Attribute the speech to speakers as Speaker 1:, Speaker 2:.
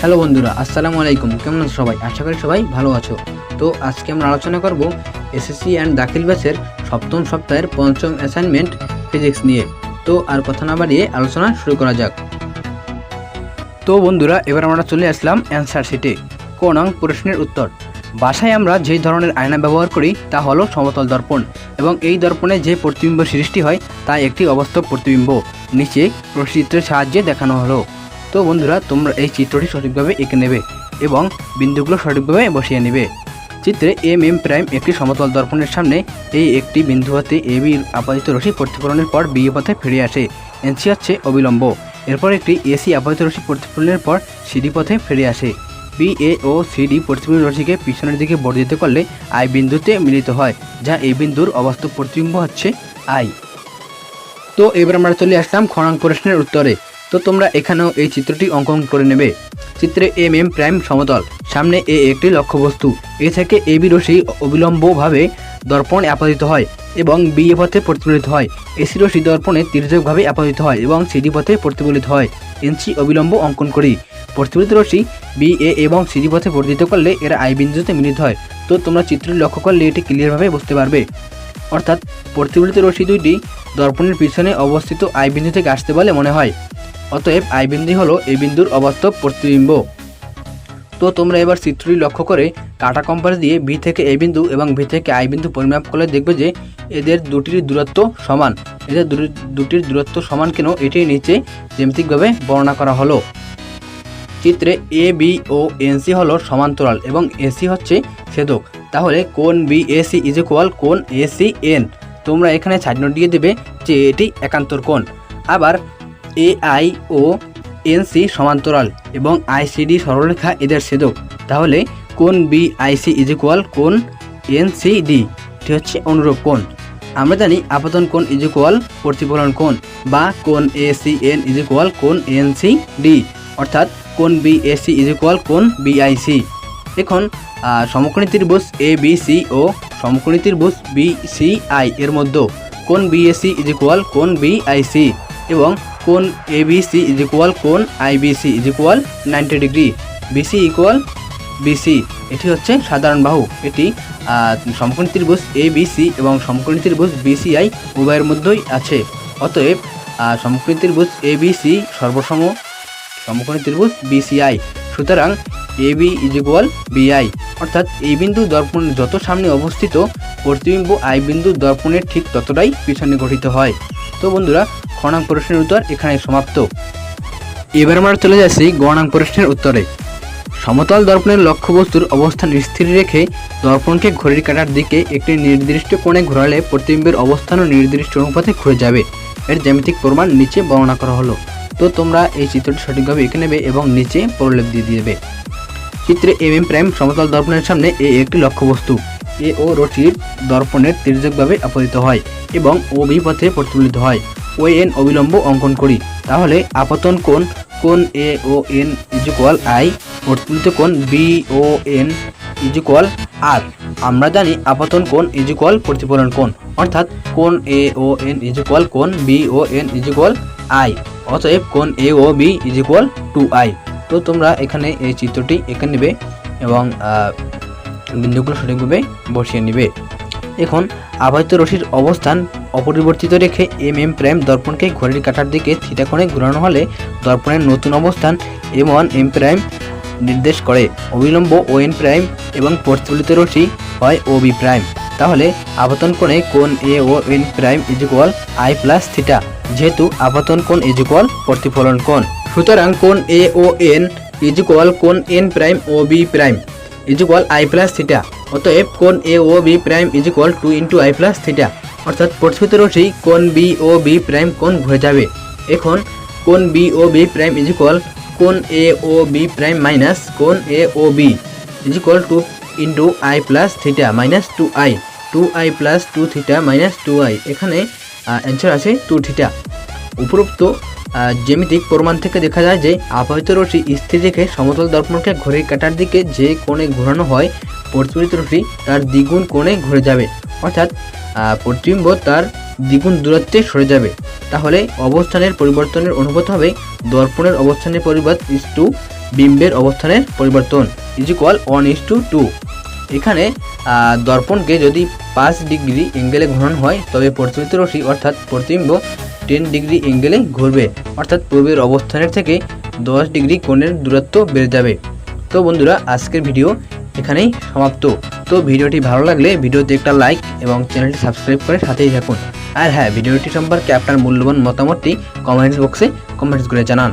Speaker 1: Hello বন্ধুরা, আসসালামু আলাইকুম। কেমন আছো সবাই? আশা করি সবাই ভালো আছো। তো আজকে আমরা আলোচনা করব এসএসসি অ্যান্ড দাখিল ব্যাচের সপ্তম সপ্তাহের পঞ্চম অ্যাসাইনমেন্ট ফিজিক্স নিয়ে। তো আর কথা না বাড়িয়ে আলোচনা শুরু করা যাক। তো বন্ধুরা, এবার আমরা চলে আসলাম অ্যান্সার শিটে। ক নং প্রশ্নের উত্তর। বাসায় আমরা যেই ধরনের আয়না ব্যবহার করি তা হলো সমতল দর্পণ, এবং এই দর্পণে যে প্রতিবিম্ব সৃষ্টি হয় তা একটি অবাস্তব প্রতিবিম্ব। নিচে প্রচিত্রের সাহায্যে দেখানো হলো। তো বন্ধুরা, তোমরা এই চিত্রটি সঠিকভাবে এঁকে নেবে এবং বিন্দুগুলো সঠিকভাবে বসিয়ে নেবে। চিত্রে এম প্রাইম একটি সমতল দর্পণের সামনে এই একটি বিন্দু হতে এ বির আপাতিত রশ্মি প্রতিফলনের পর বি পথে ফিরে আসে। এনসি হচ্ছে অবিলম্ব। এরপর একটি এসি আপাতিত রশ্মি প্রতিফলনের পর সিডি পথে ফিরে আসে। বি এ ও সিডি প্রতিফলন রশ্মিকে পিছনের দিকে বর্ধিত করলে আই বিন্দুতে মিলিত হয়, যা এই বিন্দুর অবাস্তব প্রতিবিম্ব হচ্ছে আই। তো এবার আমরা চলে আসলাম খ নং প্রশ্নের উত্তরে। তো তোমরা এখানেও এই চিত্রটি অঙ্কন করে নেবে। চিত্রে এম প্রাইম সমতল, সামনে এ একটি লক্ষ্যবস্তু। এ থেকে এ বি রশ্মি অবিলম্বভাবে দর্পণে আপাতিত হয় এবং বি এ পথে প্রতিফলিত হয়। এসি রশ্মি দর্পণে তির্যকভাবে আপাতিত হয় এবং সিডি পথে প্রতিফলিত হয়। এনসি অবিলম্ব অঙ্কন করি। প্রতিফলিত রশ্মি বি এ এবং সিডি পথে বর্ধিত করলে এরা আই বিন্দুতে মিলিত হয়। তো তোমরা চিত্রটি লক্ষ্য করলে এটি ক্লিয়ারভাবে বুঝতে পারবে। অর্থাৎ প্রতিফলিত রশ্মি দুইটি দর্পণের পিছনে অবস্থিত আই বিন্দু থেকে আসতে বলে মনে হয়। অতএব আই বিন্দু হলো এই বিন্দুর অবাস্তব প্রতিবিম্ব। তো তোমরা এবার চিত্রটি লক্ষ্য করে কাটা কম্পাস দিয়ে বি থেকে এ বিন্দু এবং বি থেকে আই বিন্দু পরিমাপ করলে দেখবে যে এদের দুটির দূরত্ব সমান। এদের দুটির দূরত্ব সমান কেন এটি নিচে জ্যামিতিকভাবে বর্ণনা করা হলো। চিত্রে এ বি ও এনসি হলো সমান্তরাল এবং এসি হচ্ছে ছেদক। তাহলে কোণ বি এসি ইজ ইকুয়াল কোণ এসি এন। তোমরা এখানে সাইড নোট দিয়ে দেবে যে এটি একান্তর কোণ। আবার এ আই ও এনসি সমান্তরাল এবং আইসিডি সরলরেখা এদের ছেদক। তাহলে কোণ বি আইসি ইজ ইকুয়াল কোণ এনসিডি, এটি হচ্ছে অনুরূপ কোণ। আমরা জানি আপতন কোণ ইজ ইকুয়াল প্রতিফলন কোণ, বা কোণ এসিএন ইজ ইকুয়াল কোণ এনসিডি, অর্থাৎ কোণ বি এসি ইজ ইকুয়াল কোণ বিআইসি। এখন সমকোণী ত্রিভুজ এ বি সি ও সমকোণী ত্রিভুজ বি সি আই এর মধ্যে কোণ বিএসি ইজ ইকুয়াল কোণ বিআইসি এবং কোণ এবিসি ইজ ইকুয়াল কোণ IBC is equal 90 degree. BC equal BC, এটি হচ্ছে সাধারণ বাহু। এটি সমকোণী ত্রিভুজ এবিসি এবং সমকোণী ত্রিভুজ বিসিআই উভয়ের মধ্যেই আছে। অতএব সমকোণী ত্রিভুজ এবিসি সর্বসম সমকোণী ত্রিভুজ বিসিআই। সুতরাং এবি ইজ ইকুয়াল বিআই, অর্থাৎ এই বিন্দু দর্পণের যত সামনে অবস্থিত প্রতিবিম্ব আই বিন্দু দর্পণের ঠিক ততটাই পিছনে গঠিত হয়। তো বন্ধুরা, খ নং প্রশ্নের উত্তর এখানে সমাপ্ত। এবার আমরা চলে যাচ্ছি গ নং প্রশ্নের উত্তরে। সমতল দর্পণের লক্ষ্যবস্তুর অবস্থান স্থির রেখে দর্পণকে ঘড়ির কাঁটার দিকে একটি নির্দিষ্ট কোণে ঘোরালে প্রতিবিম্বের অবস্থানও নির্দিষ্ট অনুপাতে ঘুরে যাবে। এর জ্যামিতিক প্রমাণ নিচে বর্ণনা করা হলো। তো তোমরা এই চিত্রটি সঠিকভাবে এঁকে নেবে এবং নিচে প্রলেপ দিয়ে দেবে। চিত্রে এম প্রাইম সমতল দর্পণের সামনে এ একটি লক্ষ্যবস্তু। এ ও রশ্মির দর্পণের তির্যকভাবে আপতিত হয় এবং ও বি পথে প্রতিফলিত হয়। ও এন অবিলম্ব অঙ্কন করি। তাহলে আপতন কোণ কোণ A O N is equal I, প্রতিফলিত কোণ B O N is equal R. আমরা জানি আপতন কোণ ইজ ইকুয়াল প্রতিফলন কোণ, অর্থাৎ কোণ A O N is equal কোণ B O N is equal I. অতএব কোণ A O B is equal 2i। তো তোমরা এখানে এই চিত্রটি এঁকে নেবে এবং বিন্দুগুলো সঠিকভাবে বসিয়ে নেবে। এখন আপাতিত রশ্মির অবস্থান অপরিবর্তিত রেখে এম প্রাইম দর্পণকে ঘড়ির কাঁটার দিকে থিটা কোণে ঘোরানো হলে দর্পণের নতুন অবস্থান M1 এম প্রাইম নির্দেশ করে। অবিলম্ব ও এন প্রাইম এবং প্রতিফলিত রশ্মি হয় ও বি প্রাইম। তাহলে আপতন কোণে কোণ A O N prime is equal I plus theta, যেহেতু আপতন কোণ ইজ ইকুয়াল প্রতিফলন কোণ। সুতরাং কোণ A O N is equal কোণ N prime O B prime is equal I plus theta. অতএব কোণ A O B prime is equal 2 into I plus theta, অর্থাৎ প্রতিফলিত রশ্মি কোণ বি ও বি প্রাইম কোণ ঘুরে যাবে। এখন কোণ B O B prime is equal কোণ A O B prime minus কোণ A O B is equal 2 into I plus theta minus 2i plus 2 theta minus 2i। এখানে অ্যান্সার আছে 2 theta. উপরোক্ত জ্যামিতিক প্রমাণ থেকে দেখা যায় যে আপাতিত রশ্মি স্থির রেখে সমতল দর্পণকে ঘড়ির কাঁটার দিকে যে কোণে ঘোরানো হয় প্রতিফলিত রশ্মি তার দ্বিগুণ কোণে ঘুরে যাবে, অর্থাৎ প্রতিবিম্ব তার দ্বিগুণ দূরত্বে সরে যাবে। তাহলে অবস্থানের পরিবর্তনের অনুপাত হবে দর্পণের অবস্থানের পরিবর্ত ইস টু বিম্বের অবস্থানের পরিবর্তন ইজ ইকুয়াল 1:2। এখানে দর্পণকে যদি 5 ডিগ্রি অ্যাঙ্গেলে ঘোরানো হয় তবে প্রতিফলিত রশ্মি অর্থাৎ প্রতিবিম্ব 10 ডিগ্রি অ্যাঙ্গেলে ঘুরবে, অর্থাৎ পূর্বের অবস্থানের থেকে 10 ডিগ্রি কোণের দূরত্ব বেড়ে যাবে। তো বন্ধুরা, আজকের ভিডিও এখানেই সমাপ্ত। তো ভিডিওটি ভালো লাগলে ভিডিওতে একটা লাইক এবং চ্যানেলটি সাবস্ক্রাইব করে সাথেই থাকুন। আর হ্যাঁ, ভিডিওটি সম্পর্কে আপনার মূল্যবান মতামতটি কমেন্টস বক্সে কমেন্টস করে জানান।